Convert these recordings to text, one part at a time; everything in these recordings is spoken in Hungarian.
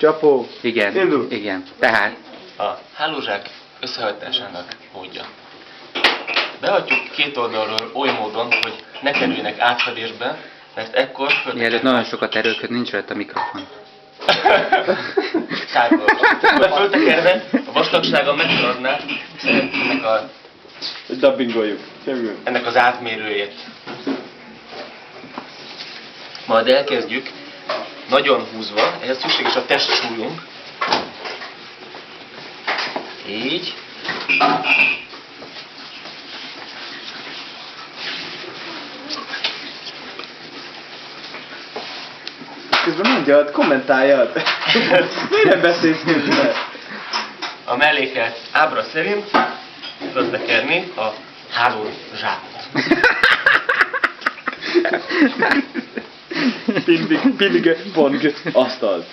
Csapó. Igen, Indul. igen. Tehát A hálózsák összehajtásának módja. Behajtjuk két oldalról oly módon, hogy ne kerüljenek átfedésbe, mert ekkor mielőtt nagyon sokat erőlköd, nincs rajta a mikrofon. Föltekerve a vastagsága megtaradná Dubbingoljuk. ennek az átmérőjét. Majd elkezdjük nagyon húzva, ehhez szükséges a testsúlyunk. Így. Közben mondjad, kommentáljad. Miért nem beszélsz közben? A mellékelt ábra szerint föltekerni a hálózsákot. Pindige, pong, asztal.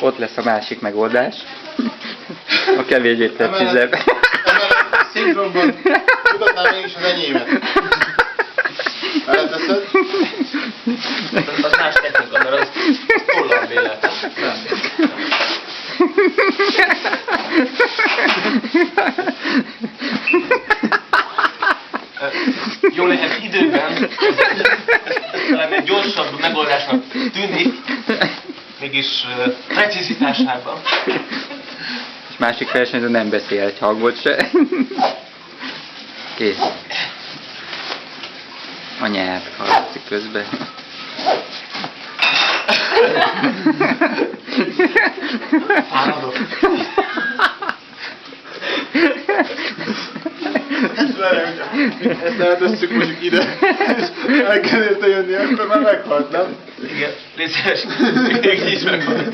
Ott lesz a másik megoldás. A kevésbé precízebb. Szinkronban tudatnám én is az enyémet. Elteszed? Az más technika, mert az tollal vélet. Jó lehet időben, talán egy gyorsabb megoldásnak tűnik, mégis precizitásában. És másik versenyző nem beszél egy hangot se. Kész. A nyelv hallatszik közben. Fáradok. Ezt eltesszük mondjuk ide, és el kell érte jönni, akkor már meghalt, nem? Igen, légy szíves, még így meghalt.